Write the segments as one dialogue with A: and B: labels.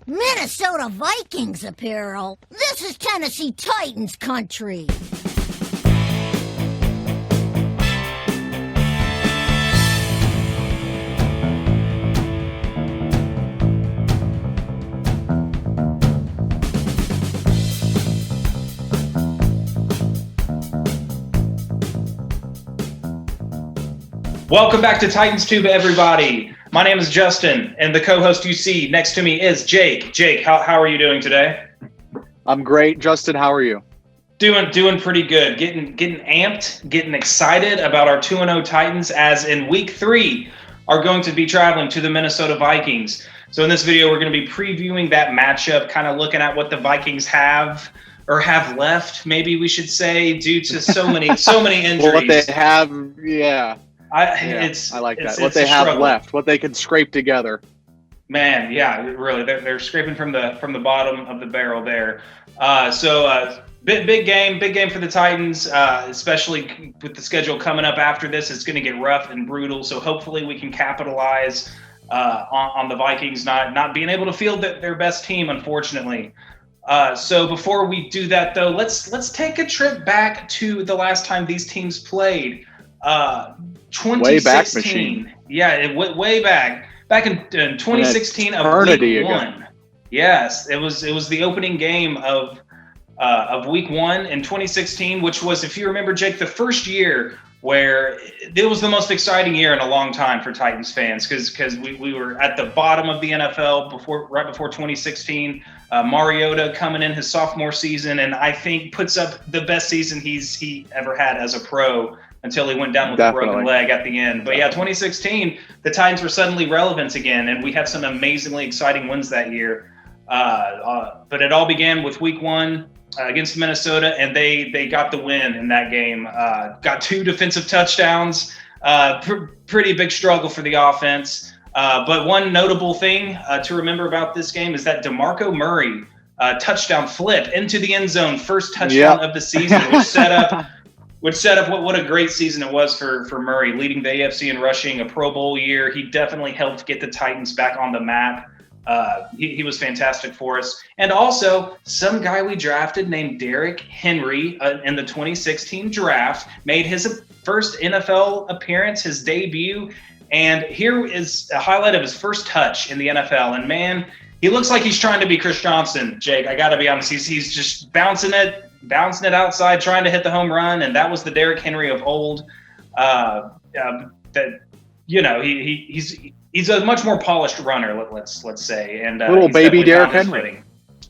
A: Minnesota Vikings apparel. This is Tennessee Titans country.
B: Welcome back to Titans Tube, everybody. My name is Justin, and the co-host you see next to me is Jake. Jake, how are you doing today?
C: I'm great. Justin, how are you?
B: Doing pretty good. Getting amped, getting excited about our 2-0 Titans, as in week 3 are going to be traveling to the Minnesota Vikings. So in this video, we're going to be previewing that matchup, kind of looking at what the Vikings have left, maybe we should say, due to so many injuries.
C: What they have, yeah. I like that. What they have left, what they can scrape together.
B: Man, yeah, really, they're scraping from the bottom of the barrel there. Big game for the Titans, especially with the schedule coming up after this. It's going to get rough and brutal. So hopefully we can capitalize on the Vikings not being able to field their best team, unfortunately. So before we do that, though, let's take a trip back to the last time these teams played. 2016.
C: Way back machine.
B: Yeah, way back in 2016 of week 1. Yes, it was the opening game of week 1 in 2016, which was, if you remember, Jake, the first year where it was the most exciting year in a long time for Titans fans, because we were at the bottom of the NFL right before 2016. Mariota coming in his sophomore season, and I think puts up the best season he ever had as a pro, until he went down with a broken leg at the end. But yeah, 2016, the Titans were suddenly relevant again, and we had some amazingly exciting wins that year. But it all began with week 1 against Minnesota, and they got the win in that game. Got 2 defensive touchdowns. Pretty big struggle for the offense. But one notable thing to remember about this game is that DeMarco Murray touchdown flip into the end zone, first touchdown of the season, which set up what a great season it was for Murray, leading the AFC in rushing, a Pro Bowl year. He definitely helped get the Titans back on the map. He was fantastic for us. And also, some guy we drafted named Derrick Henry in the 2016 draft made his first NFL appearance, his debut. And here is a highlight of his first touch in the NFL. And man, he looks like he's trying to be Chris Johnson, Jake. I got to be honest. He's just bouncing it outside, trying to hit the home run, and that was the Derrick Henry of old. He's a much more polished runner, let's say, and
C: little baby Derrick Henry.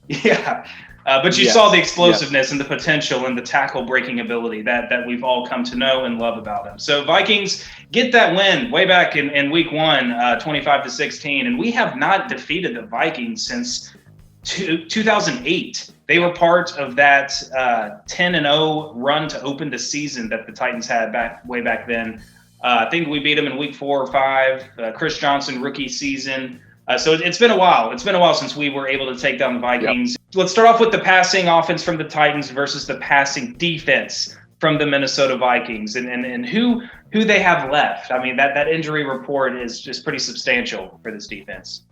B: Yeah, but you saw the explosiveness and the potential and the tackle breaking ability that we've all come to know and love about him. So Vikings get that win way back in week 1, 25-16, and we have not defeated the Vikings since 2008. They were part of that 10-0 run to open the season that the Titans had way back then. I think we beat them in week 4 or 5. Chris Johnson rookie season. So it's been a while. It's been a while since we were able to take down the Vikings. Yep. Let's start off with the passing offense from the Titans versus the passing defense from the Minnesota Vikings, and who they have left. I mean, that injury report is just pretty substantial for this defense.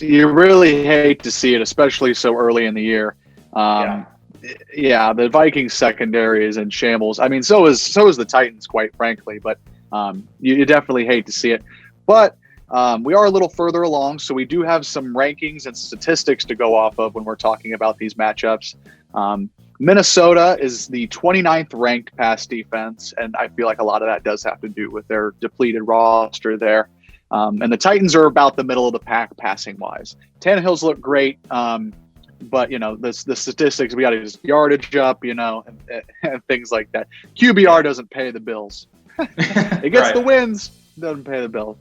C: You really hate to see it, especially so early in the year. The Vikings secondary is in shambles. I mean, so is the Titans, quite frankly. But you definitely hate to see it. But we are a little further along, so we do have some rankings and statistics to go off of when we're talking about these matchups. Minnesota is the 29th ranked pass defense, and I feel like a lot of that does have to do with their depleted roster there. And the Titans are about the middle of the pack passing wise. Tannehill's look great, but the statistics, we got his yardage up, and things like that. QBR doesn't pay the bills. It gets the wins, doesn't pay the bills.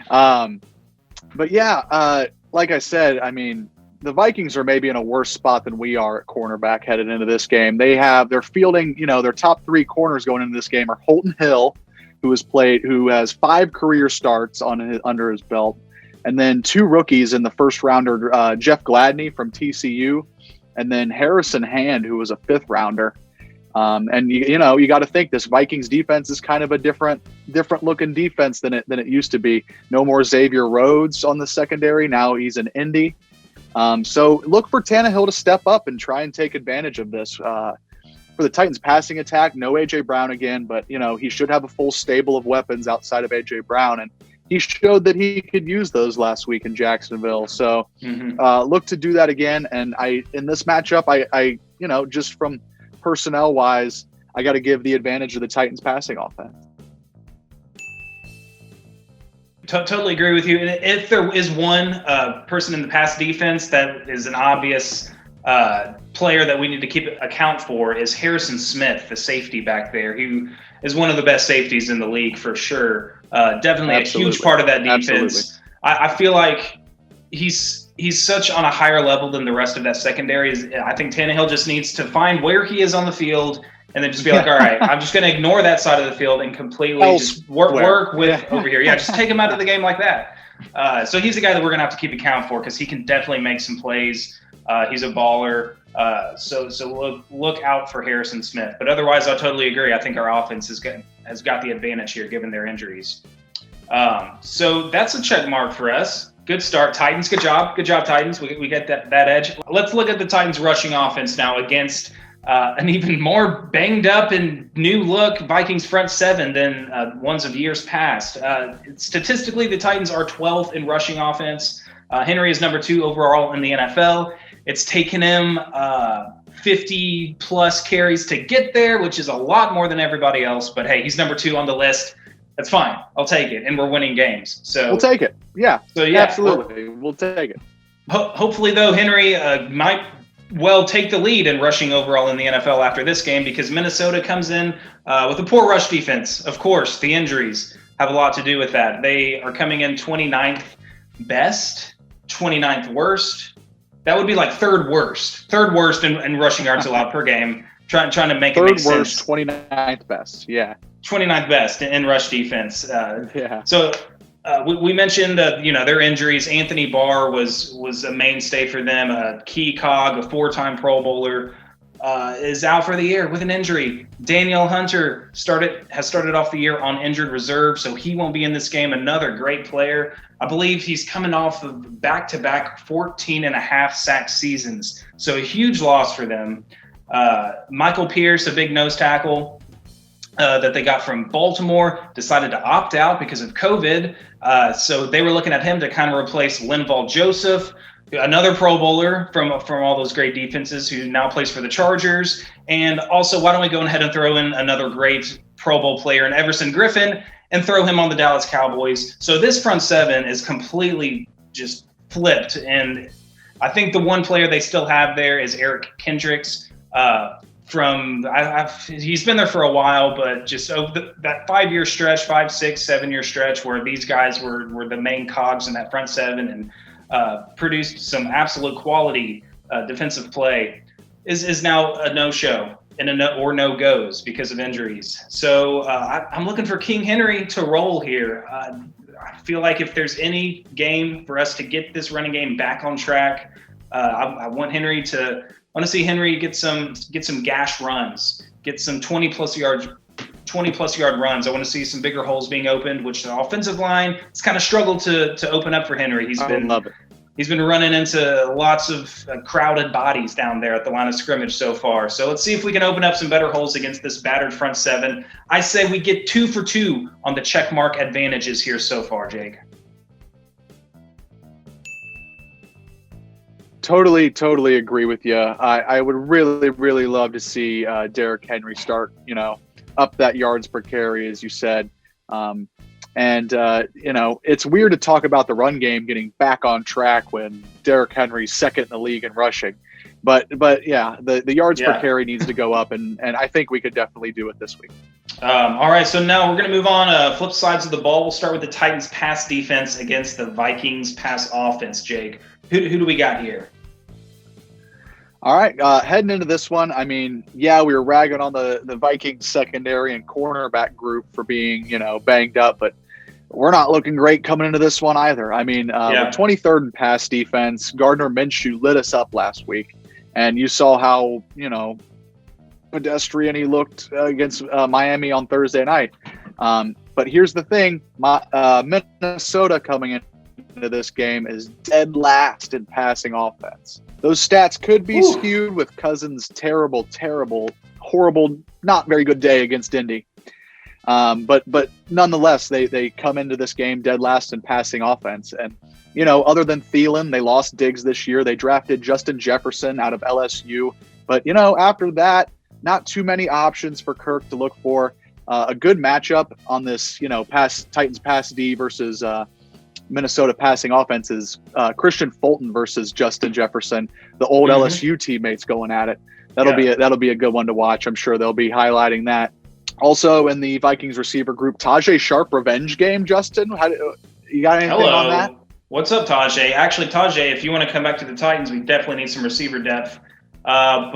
C: But yeah, like I said, I mean, the Vikings are maybe in a worse spot than we are at cornerback headed into this game. They're fielding, their top 3 corners going into this game are Holton Hill, who has 5 career starts under his belt, and then 2 rookies in the first rounder, Jeff Gladney from TCU, and then Harrison Hand, who was a 5th rounder. And you got to think this Vikings defense is kind of a different looking defense than it used to be. No more Xavier Rhodes on the secondary. Now he's an Indy. So look for Tannehill to step up and try and take advantage of this. For the Titans passing attack, no A.J. Brown again, but he should have a full stable of weapons outside of A.J. Brown, and he showed that he could use those last week in Jacksonville. So look to do that again. And in this matchup, I just from personnel wise, I got to give the advantage of the Titans passing offense.
B: Totally agree with you. And if there is one person in the pass defense that is an obvious player that we need to keep account for, is Harrison Smith, the safety back there. He is one of the best safeties in the league for sure. Definitely Absolutely. A huge part of that defense. I feel like he's such on a higher level than the rest of that secondary. I think Tannehill just needs to find where he is on the field and then just be like, all right, I'm just going to ignore that side of the field and completely just work with over here. Yeah, just take him out of the game like that. So he's a guy that we're going to have to keep account for because he can definitely make some plays. He's a baller. So look out for Harrison Smith. But otherwise, I totally agree. I think our offense has got the advantage here given their injuries. So that's a check mark for us. Good start, Titans. Good job, Titans. We get that edge. Let's look at the Titans' rushing offense now against an even more banged up and new look Vikings front seven than ones of years past. Statistically, the Titans are 12th in rushing offense. Henry is number 2 overall in the NFL. It's taken him 50 plus carries to get there, which is a lot more than everybody else. But hey, he's number 2 on the list. That's fine. I'll take it. And we're winning games. So
C: we'll take it. Yeah.
B: So yeah,
C: absolutely. We'll take it.
B: Hopefully, though, Henry might take the lead in rushing overall in the NFL after this game because Minnesota comes in with a poor rush defense. Of course, the injuries have a lot to do with that. They are coming in 29th best, 29th worst. That would be like third worst in rushing yards allowed per game. Trying to make it make sense.
C: Third worst, 29th best. Yeah.
B: 29th best in rush defense.
C: Yeah.
B: So we mentioned their injuries. Anthony Barr was a mainstay for them, a key cog, a 4-time Pro Bowler, is out for the year with an injury. Daniel Hunter has started off the year on injured reserve, so he won't be in this game. Another great player. I believe he's coming off of back-to-back 14.5 sack seasons, so a huge loss for them. Michael Pierce, a big nose tackle that they got from Baltimore, decided to opt out because of COVID. So they were looking at him to kind of replace Linval Joseph, another Pro Bowler from all those great defenses who now plays for the Chargers. And also, why don't we go ahead and throw in another great Pro Bowl player in Everson Griffin and throw him on the Dallas Cowboys. So this front seven is completely just flipped. And I think the one player they still have there is Eric Kendricks. He's been there for a while, but just over that 5-year stretch, 5, 6, 7-year stretch where these guys were the main cogs in that front seven and produced some absolute quality defensive play is now a no-show and no goes because of injuries. So I'm looking for King Henry to roll here. I feel like if there's any game for us to get this running game back on track, I want to see Henry get some gash runs, get some 20 plus yard runs. I want to see some bigger holes being opened, which the offensive line has kind of struggled to open up for Henry. He's been running into lots of crowded bodies down there at the line of scrimmage so far. So let's see if we can open up some better holes against this battered front seven. I say we get 2 for 2 on the check mark advantages here so far, Jake.
C: Totally agree with you. I would really love to see Derrick Henry start, up that yards per carry, as you said. It's weird to talk about the run game getting back on track when Derrick Henry's second in the league in rushing. But yeah, the yards per carry needs to go up, and I think we could definitely do it this week.
B: All right, so now we're going to move on. Flip sides of the ball. We'll start with the Titans pass defense against the Vikings pass offense, Jake. Who do we got here?
C: All right, heading into this one, I mean, yeah, we were ragging on the Vikings secondary and cornerback group for being, banged up, but we're not looking great coming into this one either. I mean, we're 23rd in pass defense. Gardner Minshew lit us up last week, and you saw how, pedestrian he looked against Miami on Thursday night. But here's the thing: Minnesota coming into this game is dead last in passing offense. Those stats could be skewed with Cousins' terrible, horrible, not very good day against Indy. But nonetheless, they come into this game dead last in passing offense. And, other than Thielen, they lost Diggs this year. They drafted Justin Jefferson out of LSU. But, after that, not too many options for Kirk to look for. A good matchup on this, Titans pass D versus Minnesota passing offense is Christian Fulton versus Justin Jefferson, the old LSU teammates going at it. That'll be a good one to watch. I'm sure they'll be highlighting that. Also in the Vikings receiver group, Tajay Sharp revenge game. Justin, you got anything on that?
B: What's up, Tajay? Actually, Tajay, if you want to come back to the Titans, we definitely need some receiver depth. I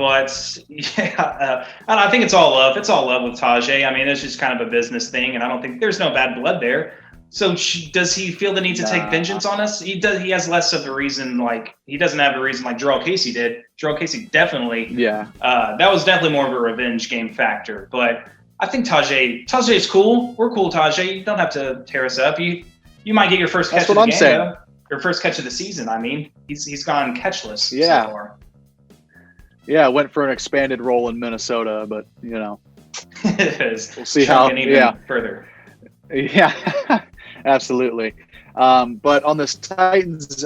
B: think it's all love. It's all love with Tajay. I mean, it's just kind of a business thing, and I don't think there's no bad blood there. So does he feel the need to take vengeance on us? He does. He has less of a reason. Like, he doesn't have a reason like Jarrell Casey did. Jarrell Casey definitely. Yeah. That was definitely more of a revenge game factor. But I think Tajay's cool. We're cool, Tajay. You don't have to tear us up. You might get your first catch of the game, though. Your first catch of the season. I mean, he's gone catchless so far.
C: Yeah, went for an expanded role in Minnesota, but we'll see how
B: further.
C: Yeah, absolutely. But on this Titans,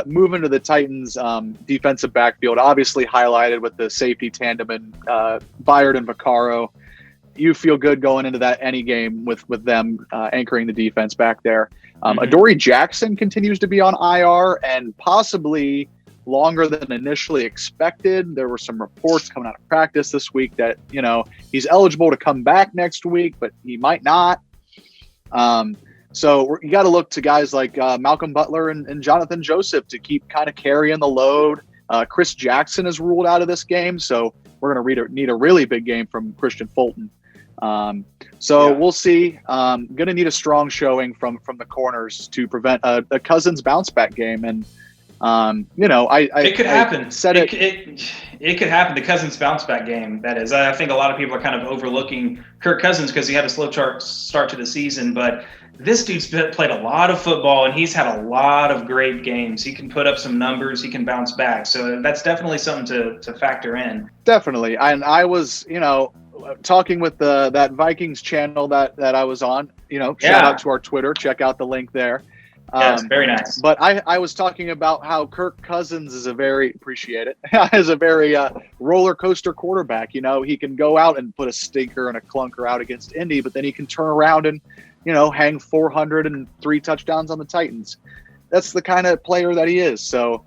C: moving to the Titans defensive backfield, obviously highlighted with the safety tandem and Byard and Vaccaro. You feel good going into that any game with them anchoring the defense back there. Adoree Jackson continues to be on IR and possibly longer than initially expected. There were some reports coming out of practice this week that, he's eligible to come back next week, but he might not. So you got to look to guys like Malcolm Butler and Jonathan Joseph to keep kind of carrying the load. Chris Jackson is ruled out of this game, so we're going to need a really big game from Christian Fulton. We'll see. Going to need a strong showing from the corners to prevent a Cousins bounce back game. And it could happen.
B: It could happen. The Cousins bounce back game. That is, I think a lot of people are kind of overlooking Kirk Cousins because he had a slow start to the season, but this dude's played a lot of football and he's had a lot of great games. He can put up some numbers. He can bounce back. So that's definitely something to factor in. Definitely.
C: And I was, talking with that Vikings channel that I was on, shout out to our Twitter, check out the link there.
B: Yes, very nice.
C: But I was talking about how Kirk Cousins is a very roller coaster quarterback. He can go out and put a stinker and a clunker out against Indy, but then he can turn around and, hang 403 touchdowns on the Titans. That's the kind of player that he is. So,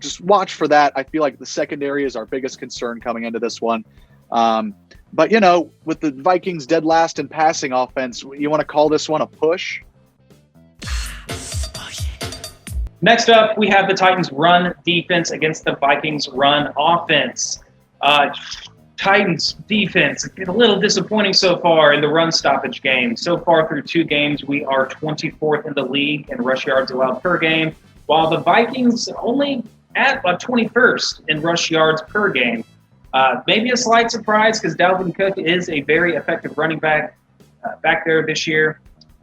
C: just watch for that. I feel like the secondary is our biggest concern coming into this one. But, with the Vikings dead last in passing offense, you want to call this one a push?
B: Next up, we have the Titans run defense against the Vikings run offense. Titans defense, a little disappointing so far in the run stoppage game. So far through 2 games, we are 24th in the league in rush yards allowed per game, while the Vikings only at 21st in rush yards per game. Maybe a slight surprise because Dalvin Cook is a very effective running back back there this year,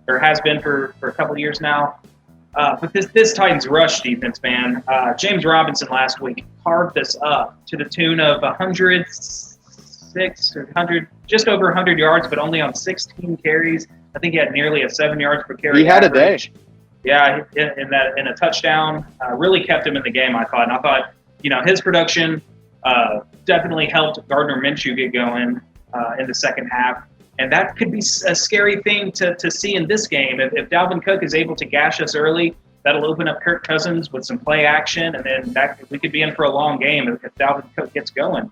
B: or has been for a couple of years now. But this Titans rush defense, man, James Robinson last week carved us up to the tune of 106 or 100, just over 100 yards, but only on 16 carries. I think he had nearly a 7 yards per carry.
C: He had
B: average.
C: A day.
B: Yeah, in a touchdown, really kept him in the game. I thought, his production definitely helped Gardner Minshew get going in the second half. And that could be a scary thing to see in this game. If Dalvin Cook is able to gash us early, that'll open up Kirk Cousins with some play action, and then we could be in for a long game if Dalvin Cook gets going.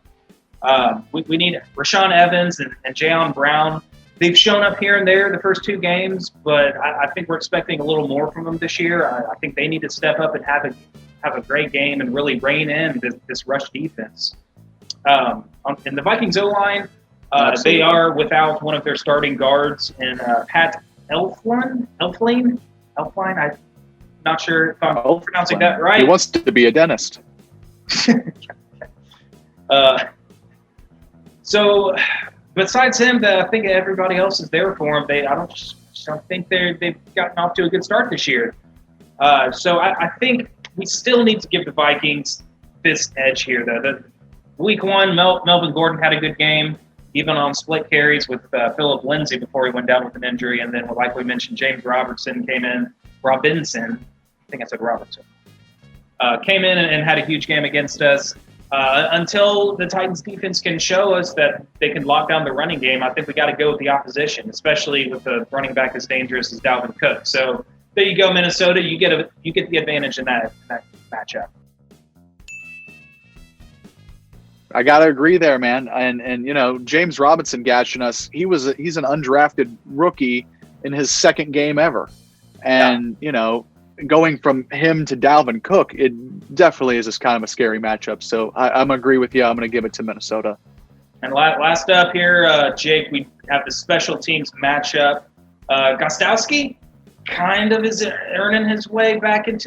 B: We need Rashaan Evans and Jayon Brown. They've shown up here and there the first 2 games, but I think we're expecting a little more from them this year. I think they need to step up and have a great game and really rein in this rush defense. In the Vikings O-line, they are without one of their starting guards in Pat Elflein. I'm not sure if I'm pronouncing that right.
C: He wants to be a dentist.
B: So besides him, I think everybody else is there for him. I don't think they've gotten off to a good start this year. So I think we still need to give the Vikings this edge here, though. Week 1, Melvin Gordon had a good game, even on split carries with Philip Lindsay before he went down with an injury. And then, like we mentioned, James Robinson came in. Robinson, I think I said Robertson, came in and had a huge game against us. Until the Titans defense can show us that they can lock down the running game, I think we got to go with the opposition, especially with the running back as dangerous as Dalvin Cook. So there you go, Minnesota. You get the advantage in that matchup.
C: I gotta agree there, man. And James Robinson gashing us. He's an undrafted rookie in his second game ever, and going from him to Dalvin Cook, it definitely is just kind of a scary matchup. So I'm agree with you. I'm going to give it to Minnesota.
B: And last up here, Jake, we have the special teams matchup. Gostowski kind of is earning his way back in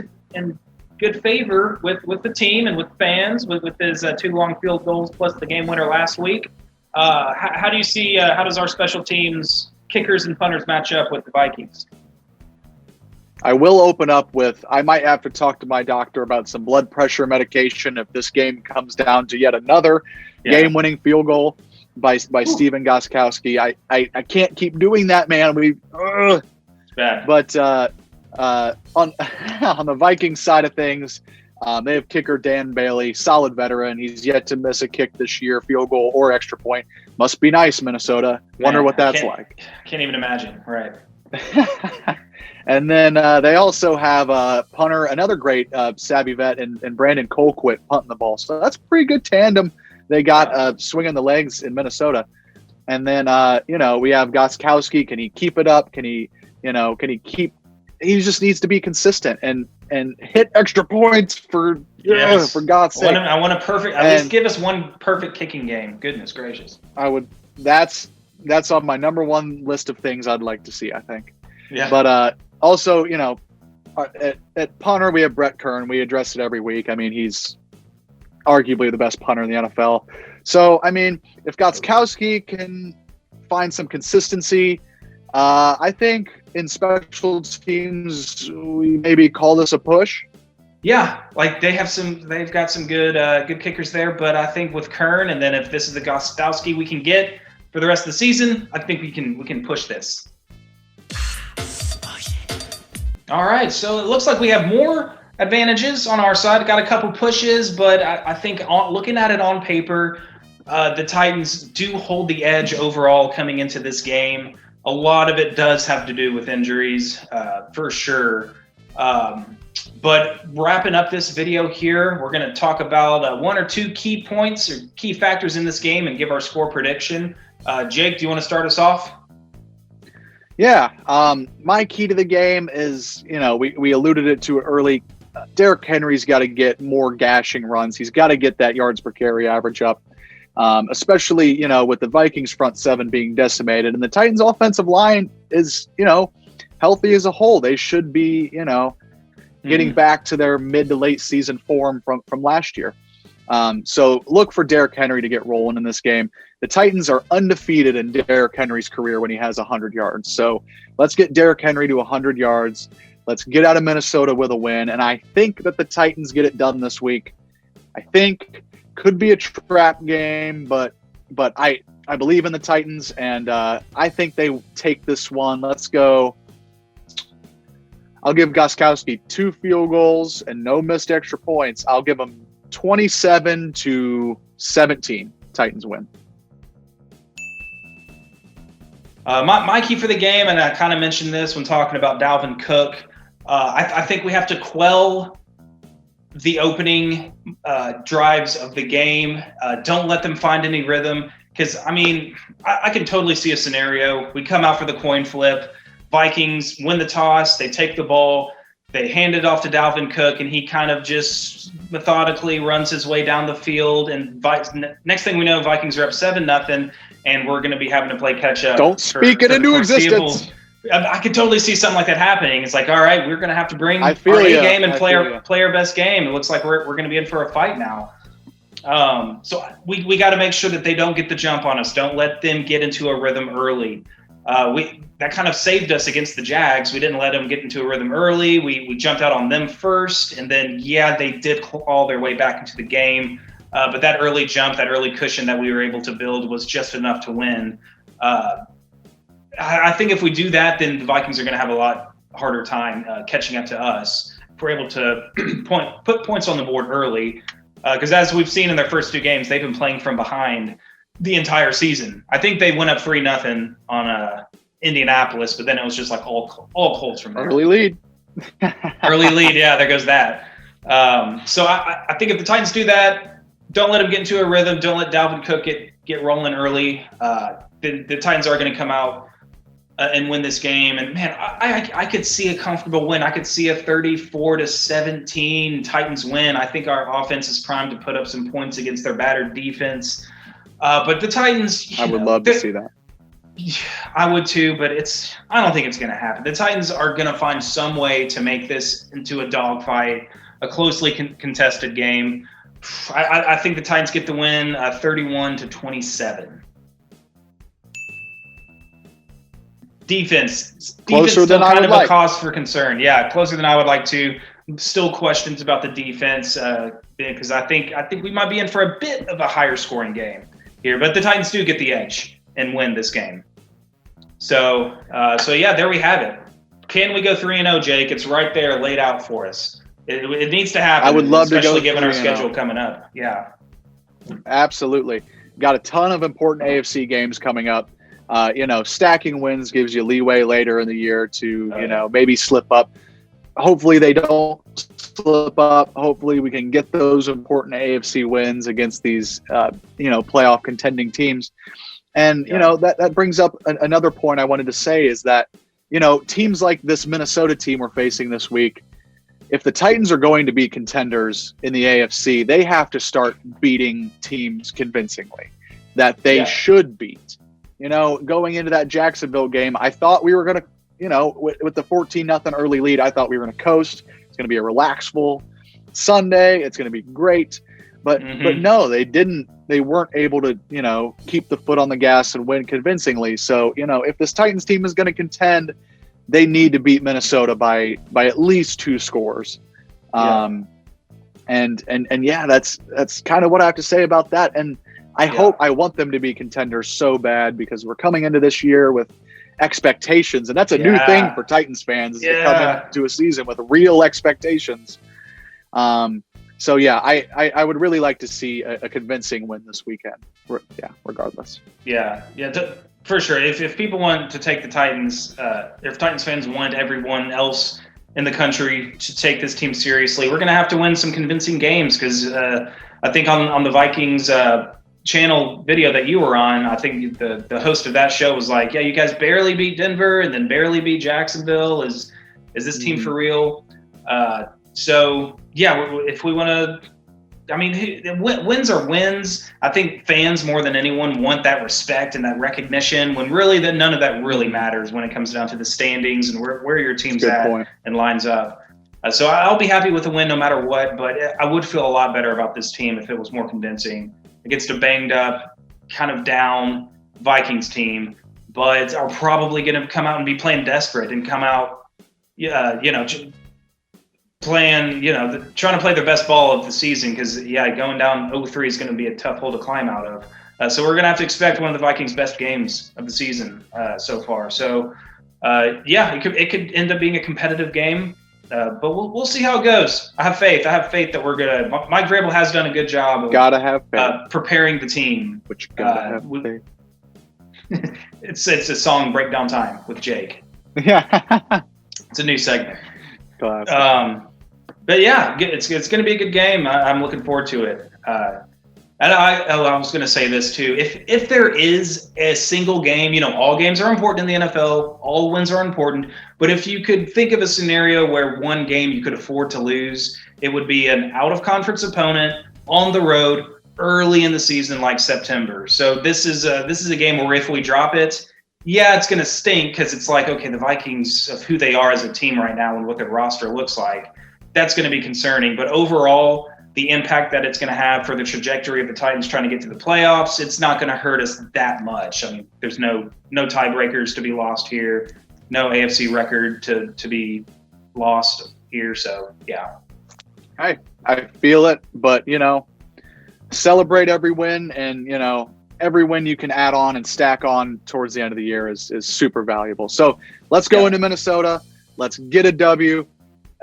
B: good favor with the team and with fans with his 2 long field goals plus the game winner last week. How do you see how does our special teams kickers and punters match up with the Vikings?
C: I will open up with, I might have to talk to my doctor about some blood pressure medication if this game comes down to yet another game-winning field goal by Steven Gostkowski. I can't keep doing that, man. It's
B: bad.
C: But on the Vikings side of things, they have kicker Dan Bailey, solid veteran. He's yet to miss a kick this year, field goal or extra point. Must be nice, Minnesota. Wonder what that's like.
B: Can't even imagine. Right.
C: And then they also have punter, another great savvy vet, and Brandon Colquitt punting the ball. So that's a pretty good tandem they got swinging the legs in Minnesota. And then, we have Gostkowski. Can he keep it up? Can he he just needs to be consistent and hit extra points for God's sake.
B: I want a perfect, at least give us one perfect kicking game. Goodness gracious.
C: That's on my number one list of things I'd like to see, I think.
B: Yeah.
C: But also, at punter, we have Brett Kern. We address it every week. I mean, he's arguably the best punter in the NFL. So, I mean, if Gostkowski can find some consistency, I think in special teams, we maybe call this a push.
B: Yeah, like they've got some good kickers there. But I think with Kern, and then if this is the Gostkowski we can get for the rest of the season, I think we can push this. All right, so it looks like we have more advantages on our side. Got a couple pushes, but I think looking at it on paper, the Titans do hold the edge overall coming into this game. A lot of it does have to do with injuries, for sure. But wrapping up this video here, we're going to talk about 1 or 2 key points or key factors in this game and give our score prediction. Jake, do you want to start us off?
C: Yeah, my key to the game is, we alluded it to it early. Derrick Henry's got to get more gashing runs. He's got to get that yards per carry average up, especially, with the Vikings front 7 being decimated. And the Titans offensive line is, healthy as a whole. They should be, getting back to their mid to late season form from last year. So look for Derrick Henry to get rolling in this game. The Titans are undefeated in Derrick Henry's career when he has 100 yards. So let's get Derrick Henry to 100 yards. Let's get out of Minnesota with a win. And I think that the Titans get it done this week. I think could be a trap game, but I believe in the Titans, and I think they take this one. Let's go. I'll give Gostkowski 2 field goals and no missed extra points. I'll give him 27-17. Titans win.
B: My key for the game, and I kind of mentioned this when talking about Dalvin Cook, I think we have to quell the opening drives of the game. Don't let them find any rhythm, because, I can totally see a scenario. We come out for the coin flip. Vikings win the toss. They take the ball. They hand it off to Dalvin Cook, and he kind of just methodically runs his way down the field. And next thing we know, Vikings are up 7-0, and we're going to be having to play catch up.
C: Don't speak it into existence.
B: I could totally see something like that happening. It's like, all right, we're going to have to bring our A game and play our best game. It looks like we're going to be in for a fight now. So we got to make sure that they don't get the jump on us. Don't let them get into a rhythm early. That kind of saved us against the Jags. We didn't let them get into a rhythm early. We jumped out on them first, and then they did claw their way back into the game. But that early jump, that early cushion that we were able to build was just enough to win. I think if we do that, then the Vikings are going to have a lot harder time catching up to us. If we're able to put points on the board early, because as we've seen in their first 2 games, they've been playing from behind the entire season. I think they went up 3-0 on Indianapolis, but then it was just like all Colts from there.
C: Early lead.
B: Early lead, yeah, there goes that. So I think if the Titans do that, don't let them get into a rhythm. Don't let Dalvin Cook get rolling early. The Titans are going to come out and win this game. And man, I could see a comfortable win. I could see a 34-17 Titans win. I think our offense is primed to put up some points against their battered defense. But the Titans,
C: I would love to see that.
B: I would too, but I don't think it's going to happen. The Titans are going to find some way to make this into a dogfight, a closely contested game. I think the Titans get the win, 31-27. Defense
C: Closer than I would
B: of
C: like.
B: A cause for concern. Yeah, closer than I would like to. Still questions about the defense because I think we might be in for a bit of a higher scoring game here, but the Titans do get the edge and win this game. So yeah, there we have it. Can we go 3-0, Jake? It's right there laid out for us. It needs to happen.
C: I would love to go,
B: especially given our
C: 3-0.
B: schedule coming up. Yeah,
C: absolutely. Got a ton of important AFC games coming up. Stacking wins gives you leeway later in the year to maybe slip up. Hopefully they don't slip up. Hopefully we can get those important AFC wins against these playoff contending teams. And that brings up another point I wanted to say is that teams like this Minnesota team we're facing this week, if the Titans are going to be contenders in the AFC, they have to start beating teams convincingly that they should beat. Going into that Jacksonville game, I thought we were going to, with the 14-0 early lead, I thought we were going to coast. It's going to be a relaxful Sunday. It's going to be great. But no, they didn't. They weren't able to, keep the foot on the gas and win convincingly. So, if this Titans team is going to contend, they need to beat Minnesota by at least 2 scores. And that's kind of what I have to say about that. And I want them to be contenders so bad because we're coming into this year with expectations, and that's a new thing for Titans fans is to come into a season with real expectations. So I would really like to see a convincing win this weekend. Regardless. For sure. If people want to take the Titans, if Titans fans want everyone else in the country to take this team seriously, we're going to have to win some convincing games because I think on the Vikings channel video that you were on, I think the host of that show was like, yeah, you guys barely beat Denver and then barely beat Jacksonville. Is this team for real? If we want to, wins are wins. I think fans more than anyone want that respect and that recognition when really none of that really matters when it comes down to the standings and where your team's at and lines up. So I'll be happy with a win no matter what, but I would feel a lot better about this team if it was more convincing against a banged up, kind of down Vikings team, but are probably going to come out and be playing desperate and come out, playing, trying to play their best ball of the season because, going down 0-3 is going to be a tough hole to climb out of. So we're going to have to expect one of the Vikings' best games of the season so far. So, it could end up being a competitive game. But we'll see how it goes. I have faith. That we're gonna. Mike Vrabel has done a good job of preparing the team. But you gotta have faith.
B: It's a song breakdown time with Jake.
C: Yeah,
B: it's a new segment. But it's going to be a good game. I'm looking forward to it. And I was going to say this too. If there is a single game, all games are important in the NFL. All wins are important. But if you could think of a scenario where one game you could afford to lose, it would be an out-of-conference opponent on the road early in the season, like September. So this is a game where if we drop it, it's going to stink because it's like, okay, the Vikings of who they are as a team right now and what their roster looks like, that's going to be concerning. But overall, the impact that it's going to have for the trajectory of the Titans trying to get to the playoffs, it's not going to hurt us that much. I mean, there's no tiebreakers to be lost here, no AFC record to be lost here. So, yeah.
C: I feel it, but, celebrate every win, and, every win you can add on and stack on towards the end of the year is super valuable. So let's go into Minnesota. Let's get a W,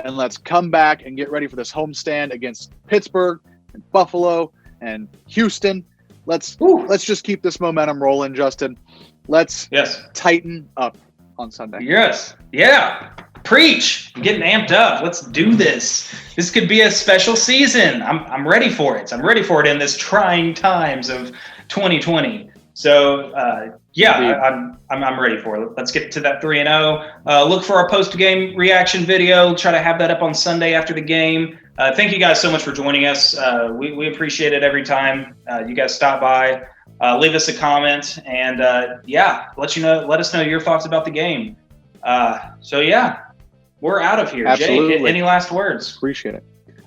C: and let's come back and get ready for this homestand against Pittsburgh and Buffalo and Houston. Let's just keep this momentum rolling, Justin. Let's tighten up on Sunday.
B: Yes. Yeah. Preach. I'm getting amped up. Let's do this. This could be a special season. I'm ready for it. I'm ready for it in this trying times of 2020. So, I'm ready for it. Let's get to that 3-0. Look for our post-game reaction video. Try to have that up on Sunday after the game. Thank you guys so much for joining us. We appreciate it every time you guys stop by. Leave us a comment, and let us know your thoughts about the game. We're out of here.
C: Absolutely.
B: Jake, any last words?
C: Appreciate it.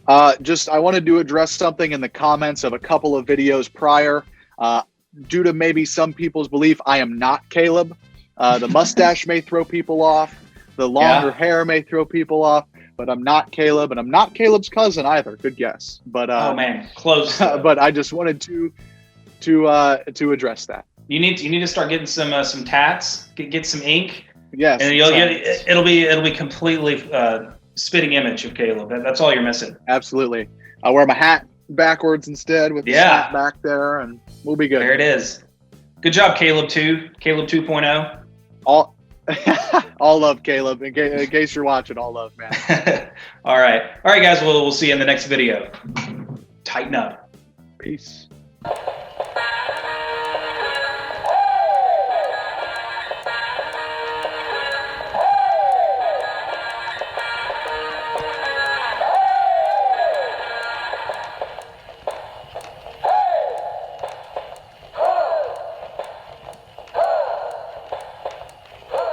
C: I wanted to address something in the comments of a couple of videos prior. Due to maybe some people's belief, I am not Caleb. The mustache may throw people off. The longer hair may throw people off. But I'm not Caleb, and I'm not Caleb's cousin either. Good guess. But
B: oh man, close.
C: But I just wanted to address that.
B: You need to start getting some tats. Get some ink.
C: Yes.
B: And it'll be completely spitting image of Caleb. That's all you're missing.
C: Absolutely. I'll wear my hat backwards instead with the hat back there, and we'll be good.
B: There it is. Good job, Caleb 2.0.
C: All love, Caleb. In case you're watching, all love, man.
B: All right, guys. We'll see you in the next video. Tighten up.
C: Peace.